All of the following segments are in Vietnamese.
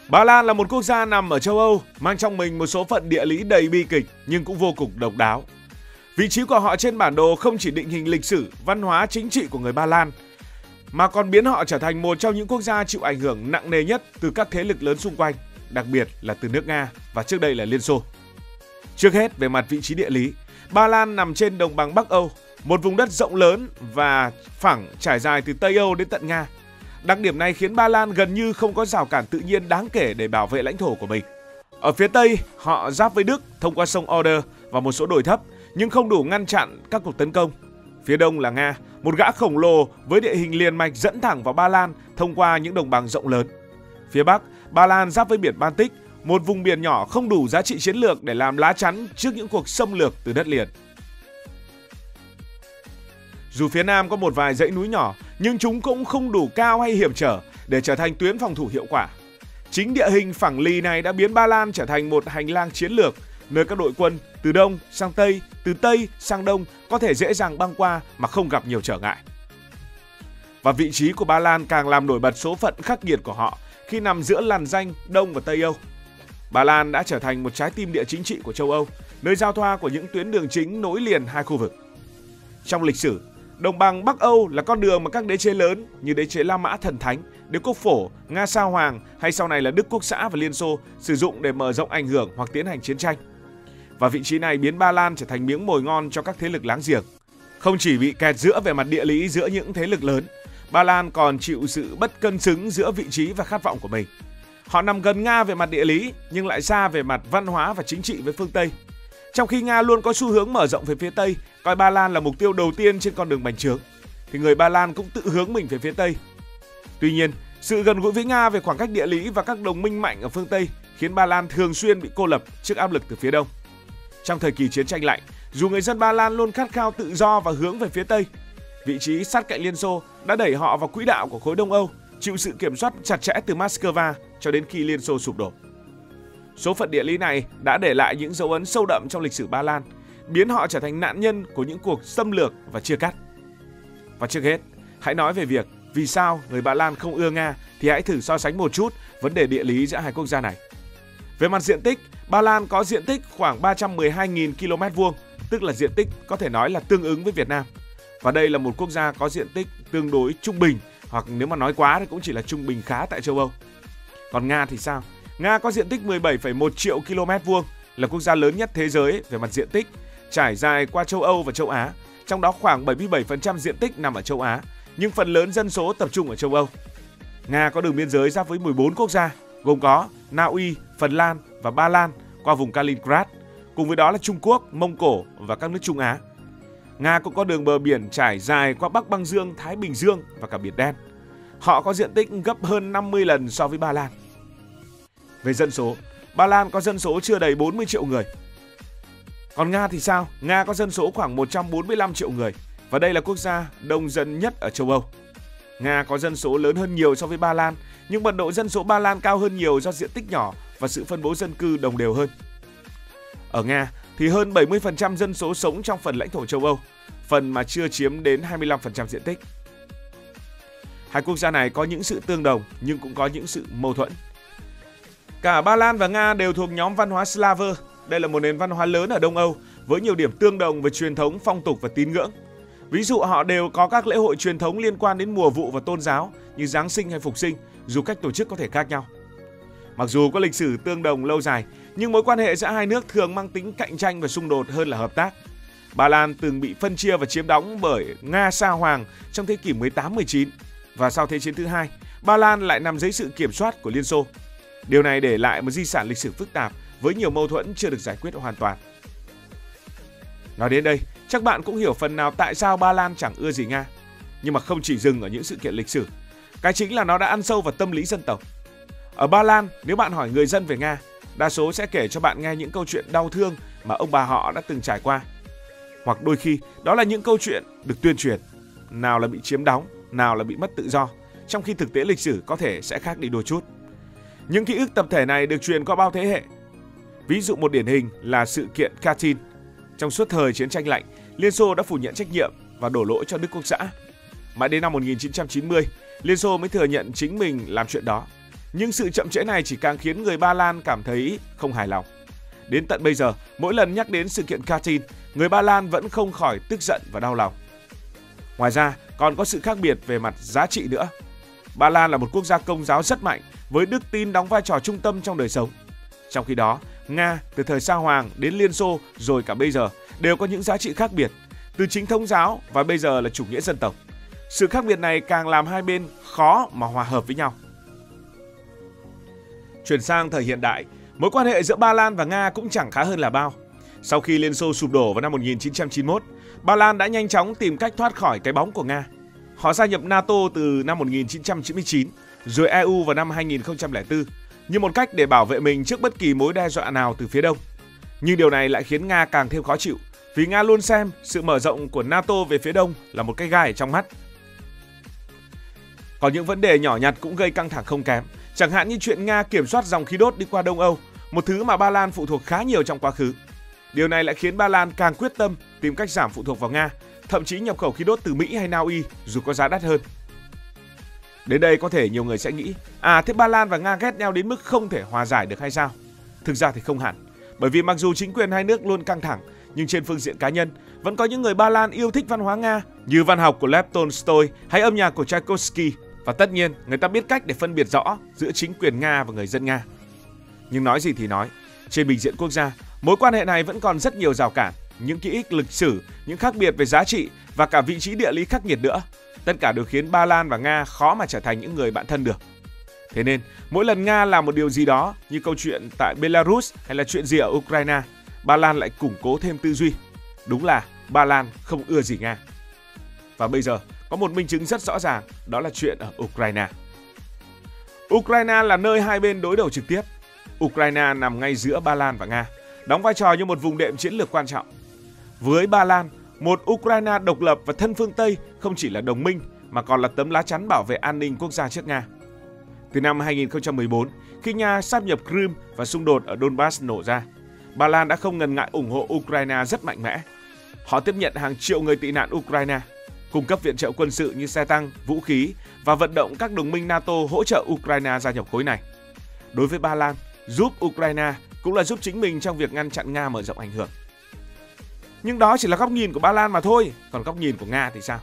Ba Lan là một quốc gia nằm ở châu Âu, mang trong mình một số phận địa lý đầy bi kịch nhưng cũng vô cùng độc đáo. Vị trí của họ trên bản đồ không chỉ định hình lịch sử, văn hóa, chính trị của người Ba Lan, mà còn biến họ trở thành một trong những quốc gia chịu ảnh hưởng nặng nề nhất từ các thế lực lớn xung quanh, đặc biệt là từ nước Nga và trước đây là Liên Xô. Trước hết, về mặt vị trí địa lý, Ba Lan nằm trên đồng bằng Bắc Âu, một vùng đất rộng lớn và phẳng trải dài từ Tây Âu đến tận Nga. Đặc điểm này khiến Ba Lan gần như không có rào cản tự nhiên đáng kể để bảo vệ lãnh thổ của mình. Ở phía Tây, họ giáp với Đức thông qua sông Oder và một số đồi thấp, nhưng không đủ ngăn chặn các cuộc tấn công. Phía Đông là Nga, một gã khổng lồ với địa hình liền mạch dẫn thẳng vào Ba Lan thông qua những đồng bằng rộng lớn. Phía Bắc, Ba Lan giáp với biển Baltic, một vùng biển nhỏ không đủ giá trị chiến lược để làm lá chắn trước những cuộc xâm lược từ đất liền. Dù phía Nam có một vài dãy núi nhỏ, nhưng chúng cũng không đủ cao hay hiểm trở để trở thành tuyến phòng thủ hiệu quả. Chính địa hình phẳng lì này đã biến Ba Lan trở thành một hành lang chiến lược, nơi các đội quân từ Đông sang Tây, từ Tây sang Đông có thể dễ dàng băng qua mà không gặp nhiều trở ngại. Và vị trí của Ba Lan càng làm nổi bật số phận khắc nghiệt của họ khi nằm giữa làn ranh Đông và Tây Âu. Ba Lan đã trở thành một trái tim địa chính trị của châu Âu, nơi giao thoa của những tuyến đường chính nối liền hai khu vực. Trong lịch sử, đồng bằng Bắc Âu là con đường mà các đế chế lớn như đế chế La Mã Thần Thánh, đế quốc Phổ, Nga Sa Hoàng hay sau này là Đức Quốc xã và Liên Xô sử dụng để mở rộng ảnh hưởng hoặc tiến hành chiến tranh. Và vị trí này biến Ba Lan trở thành miếng mồi ngon cho các thế lực láng giềng. Không chỉ bị kẹt giữa về mặt địa lý giữa những thế lực lớn, Ba Lan còn chịu sự bất cân xứng giữa vị trí và khát vọng của mình. Họ nằm gần Nga về mặt địa lý nhưng lại xa về mặt văn hóa và chính trị với phương Tây. Trong khi Nga luôn có xu hướng mở rộng về phía Tây, coi Ba Lan là mục tiêu đầu tiên trên con đường bành trướng, thì người Ba Lan cũng tự hướng mình về phía Tây. Tuy nhiên, sự gần gũi với Nga về khoảng cách địa lý và các đồng minh mạnh ở phương Tây khiến Ba Lan thường xuyên bị cô lập trước áp lực từ phía Đông. Trong thời kỳ chiến tranh lạnh, dù người dân Ba Lan luôn khát khao tự do và hướng về phía Tây, vị trí sát cạnh Liên Xô đã đẩy họ vào quỹ đạo của khối Đông Âu, chịu sự kiểm soát chặt chẽ từ Moscow cho đến khi Liên Xô sụp đổ. Số phận địa lý này đã để lại những dấu ấn sâu đậm trong lịch sử Ba Lan, biến họ trở thành nạn nhân của những cuộc xâm lược và chia cắt. Và trước hết, hãy nói về việc vì sao người Ba Lan không ưa Nga thì hãy thử so sánh một chút vấn đề địa lý giữa hai quốc gia này. Về mặt diện tích, Ba Lan có diện tích khoảng 312.000 km2, tức là diện tích có thể nói là tương ứng với Việt Nam. Và đây là một quốc gia có diện tích tương đối trung bình, hoặc nếu mà nói quá thì cũng chỉ là trung bình khá tại châu Âu. Còn Nga thì sao? Nga có diện tích 17,1 triệu km2, là quốc gia lớn nhất thế giới về mặt diện tích, trải dài qua châu Âu và châu Á, trong đó khoảng 77% diện tích nằm ở châu Á, nhưng phần lớn dân số tập trung ở châu Âu. Nga có đường biên giới giáp với 14 quốc gia, gồm có Na Uy, Phần Lan và Ba Lan qua vùng Kaliningrad, cùng với đó là Trung Quốc, Mông Cổ và các nước Trung Á. Nga cũng có đường bờ biển trải dài qua Bắc Băng Dương, Thái Bình Dương và cả Biển Đen. Họ có diện tích gấp hơn 50 lần so với Ba Lan. Về dân số, Ba Lan có dân số chưa đầy 40 triệu người. Còn Nga thì sao? Nga có dân số khoảng 145 triệu người và đây là quốc gia đông dân nhất ở châu Âu. Nga có dân số lớn hơn nhiều so với Ba Lan, nhưng mật độ dân số Ba Lan cao hơn nhiều do diện tích nhỏ và sự phân bố dân cư đồng đều hơn. Ở Nga thì hơn 70% dân số sống trong phần lãnh thổ châu Âu, phần mà chưa chiếm đến 25% diện tích. Hai quốc gia này có những sự tương đồng nhưng cũng có những sự mâu thuẫn. Cả Ba Lan và Nga đều thuộc nhóm văn hóa Slaver. Đây là một nền văn hóa lớn ở Đông Âu với nhiều điểm tương đồng về truyền thống, phong tục và tín ngưỡng. Ví dụ họ đều có các lễ hội truyền thống liên quan đến mùa vụ và tôn giáo như Giáng sinh hay Phục sinh, dù cách tổ chức có thể khác nhau. Mặc dù có lịch sử tương đồng lâu dài, nhưng mối quan hệ giữa hai nước thường mang tính cạnh tranh và xung đột hơn là hợp tác. Ba Lan từng bị phân chia và chiếm đóng bởi Nga Sa Hoàng trong thế kỷ 18-19 và sau Thế chiến thứ hai, Ba Lan lại nằm dưới sự kiểm soát của Liên Xô. Điều này để lại một di sản lịch sử phức tạp với nhiều mâu thuẫn chưa được giải quyết hoàn toàn. Nói đến đây, chắc bạn cũng hiểu phần nào tại sao Ba Lan chẳng ưa gì Nga. Nhưng mà không chỉ dừng ở những sự kiện lịch sử, cái chính là nó đã ăn sâu vào tâm lý dân tộc. Ở Ba Lan, nếu bạn hỏi người dân về Nga, đa số sẽ kể cho bạn nghe những câu chuyện đau thương mà ông bà họ đã từng trải qua. Hoặc đôi khi, đó là những câu chuyện được tuyên truyền, nào là bị chiếm đóng, nào là bị mất tự do, trong khi thực tế lịch sử có thể sẽ khác đi đôi chút. Những ký ức tập thể này được truyền qua bao thế hệ. Ví dụ một điển hình là sự kiện Katyn. Trong suốt thời chiến tranh lạnh, Liên Xô đã phủ nhận trách nhiệm và đổ lỗi cho Đức Quốc xã. Mãi đến năm 1990, Liên Xô mới thừa nhận chính mình làm chuyện đó. Nhưng sự chậm trễ này chỉ càng khiến người Ba Lan cảm thấy không hài lòng. Đến tận bây giờ, mỗi lần nhắc đến sự kiện Katyn, người Ba Lan vẫn không khỏi tức giận và đau lòng. Ngoài ra, còn có sự khác biệt về mặt giá trị nữa. Ba Lan là một quốc gia Công giáo rất mạnh, với đức tin đóng vai trò trung tâm trong đời sống. Trong khi đó, Nga từ thời Sa Hoàng đến Liên Xô rồi cả bây giờ đều có những giá trị khác biệt, từ chính thống giáo và bây giờ là chủ nghĩa dân tộc. Sự khác biệt này càng làm hai bên khó mà hòa hợp với nhau. Chuyển sang thời hiện đại, mối quan hệ giữa Ba Lan và Nga cũng chẳng khá hơn là bao. Sau khi Liên Xô sụp đổ vào năm 1991, Ba Lan đã nhanh chóng tìm cách thoát khỏi cái bóng của Nga. Họ gia nhập NATO từ năm 1999, rồi EU vào năm 2004, như một cách để bảo vệ mình trước bất kỳ mối đe dọa nào từ phía đông. Nhưng điều này lại khiến Nga càng thêm khó chịu, vì Nga luôn xem sự mở rộng của NATO về phía đông là một cái gai ở trong mắt. Còn những vấn đề nhỏ nhặt cũng gây căng thẳng không kém, chẳng hạn như chuyện Nga kiểm soát dòng khí đốt đi qua Đông Âu, một thứ mà Ba Lan phụ thuộc khá nhiều trong quá khứ. Điều này lại khiến Ba Lan càng quyết tâm tìm cách giảm phụ thuộc vào Nga, thậm chí nhập khẩu khí đốt từ Mỹ hay Na Uy dù có giá đắt hơn. Đến đây có thể nhiều người sẽ nghĩ, thế Ba Lan và Nga ghét nhau đến mức không thể hòa giải được hay sao? Thực ra thì không hẳn, bởi vì mặc dù chính quyền hai nước luôn căng thẳng, nhưng trên phương diện cá nhân, vẫn có những người Ba Lan yêu thích văn hóa Nga như văn học của Lev Tolstoy hay âm nhạc của Tchaikovsky. Và tất nhiên, người ta biết cách để phân biệt rõ giữa chính quyền Nga và người dân Nga. Nhưng nói gì thì nói, trên bình diện quốc gia, mối quan hệ này vẫn còn rất nhiều rào cản, những ký ức lịch sử, những khác biệt về giá trị và cả vị trí địa lý khắc nghiệt nữa. Tất cả đều khiến Ba Lan và Nga khó mà trở thành những người bạn thân được. Thế nên, mỗi lần Nga làm một điều gì đó như câu chuyện tại Belarus hay là chuyện gì ở Ukraine, Ba Lan lại củng cố thêm tư duy. Đúng là Ba Lan không ưa gì Nga. Và bây giờ, có một minh chứng rất rõ ràng, đó là chuyện ở Ukraine. Ukraine là nơi hai bên đối đầu trực tiếp. Ukraine nằm ngay giữa Ba Lan và Nga, đóng vai trò như một vùng đệm chiến lược quan trọng. Với Ba Lan, một Ukraine độc lập và thân phương Tây không chỉ là đồng minh mà còn là tấm lá chắn bảo vệ an ninh quốc gia trước Nga. Từ năm 2014, khi Nga sáp nhập Crimea và xung đột ở Donbass nổ ra, Ba Lan đã không ngần ngại ủng hộ Ukraine rất mạnh mẽ. Họ tiếp nhận hàng triệu người tị nạn Ukraine, cung cấp viện trợ quân sự như xe tăng, vũ khí và vận động các đồng minh NATO hỗ trợ Ukraine gia nhập khối này. Đối với Ba Lan, giúp Ukraine cũng là giúp chính mình trong việc ngăn chặn Nga mở rộng ảnh hưởng. Nhưng đó chỉ là góc nhìn của Ba Lan mà thôi, còn góc nhìn của Nga thì sao?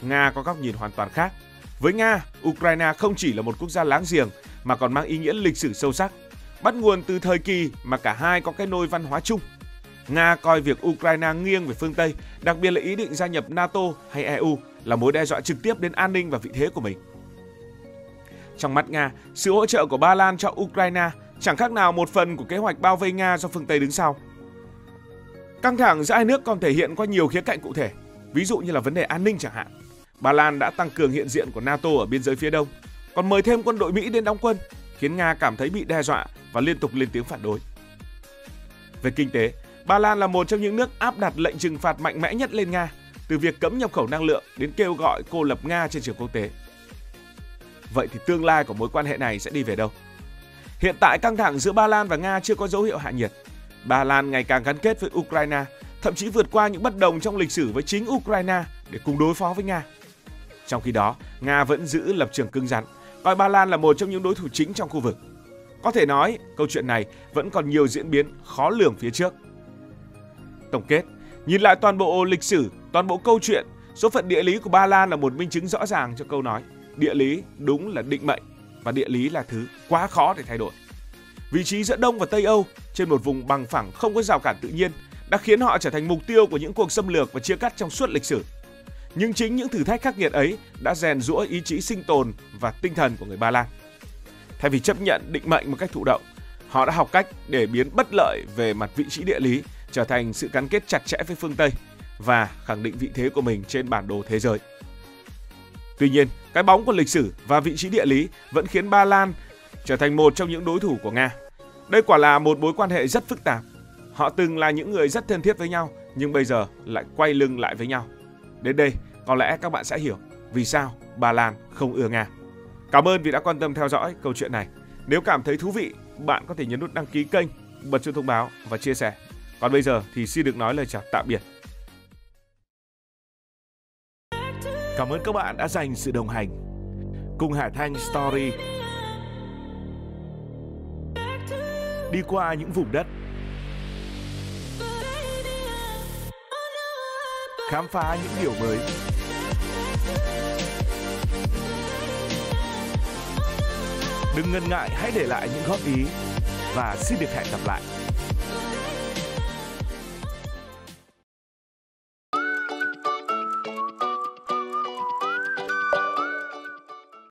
Nga có góc nhìn hoàn toàn khác. Với Nga, Ukraine không chỉ là một quốc gia láng giềng mà còn mang ý nghĩa lịch sử sâu sắc, bắt nguồn từ thời kỳ mà cả hai có cái nôi văn hóa chung. Nga coi việc Ukraine nghiêng về phương Tây, đặc biệt là ý định gia nhập NATO hay EU là mối đe dọa trực tiếp đến an ninh và vị thế của mình. Trong mắt Nga, sự hỗ trợ của Ba Lan cho Ukraine chẳng khác nào một phần của kế hoạch bao vây Nga do phương Tây đứng sau. Căng thẳng giữa hai nước còn thể hiện qua nhiều khía cạnh cụ thể, ví dụ như là vấn đề an ninh chẳng hạn. Ba Lan đã tăng cường hiện diện của NATO ở biên giới phía đông, còn mời thêm quân đội Mỹ đến đóng quân, khiến Nga cảm thấy bị đe dọa và liên tục lên tiếng phản đối. Về kinh tế, Ba Lan là một trong những nước áp đặt lệnh trừng phạt mạnh mẽ nhất lên Nga, từ việc cấm nhập khẩu năng lượng đến kêu gọi cô lập Nga trên trường quốc tế. Vậy thì tương lai của mối quan hệ này sẽ đi về đâu? Hiện tại căng thẳng giữa Ba Lan và Nga chưa có dấu hiệu hạ nhiệt. Ba Lan ngày càng gắn kết với Ukraine, thậm chí vượt qua những bất đồng trong lịch sử với chính Ukraine để cùng đối phó với Nga. Trong khi đó, Nga vẫn giữ lập trường cứng rắn, coi Ba Lan là một trong những đối thủ chính trong khu vực. Có thể nói, câu chuyện này vẫn còn nhiều diễn biến khó lường phía trước. Tổng kết, nhìn lại toàn bộ lịch sử, toàn bộ câu chuyện, số phận địa lý của Ba Lan là một minh chứng rõ ràng cho câu nói địa lý đúng là định mệnh và địa lý là thứ quá khó để thay đổi. Vị trí giữa Đông và Tây Âu trên một vùng bằng phẳng không có rào cản tự nhiên đã khiến họ trở thành mục tiêu của những cuộc xâm lược và chia cắt trong suốt lịch sử. Nhưng chính những thử thách khắc nghiệt ấy đã rèn giũa ý chí sinh tồn và tinh thần của người Ba Lan. Thay vì chấp nhận định mệnh một cách thụ động, họ đã học cách để biến bất lợi về mặt vị trí địa lý trở thành sự gắn kết chặt chẽ với phương Tây và khẳng định vị thế của mình trên bản đồ thế giới. Tuy nhiên, cái bóng của lịch sử và vị trí địa lý vẫn khiến Ba Lan trở thành một trong những đối thủ của Nga. Đây quả là một mối quan hệ rất phức tạp. Họ từng là những người rất thân thiết với nhau, nhưng bây giờ lại quay lưng lại với nhau. Đến đây, có lẽ các bạn sẽ hiểu vì sao Ba Lan không ưa Nga. Cảm ơn vì đã quan tâm theo dõi câu chuyện này. Nếu cảm thấy thú vị, bạn có thể nhấn nút đăng ký kênh, bật chuông thông báo và chia sẻ. Còn bây giờ thì xin được nói lời chào tạm biệt. Cảm ơn các bạn đã dành sự đồng hành cùng Hải Thanh Story. đi qua những vùng đất, khám phá những điều mới. Đừng ngần ngại, hãy để lại những góp ý và xin được hẹn gặp lại.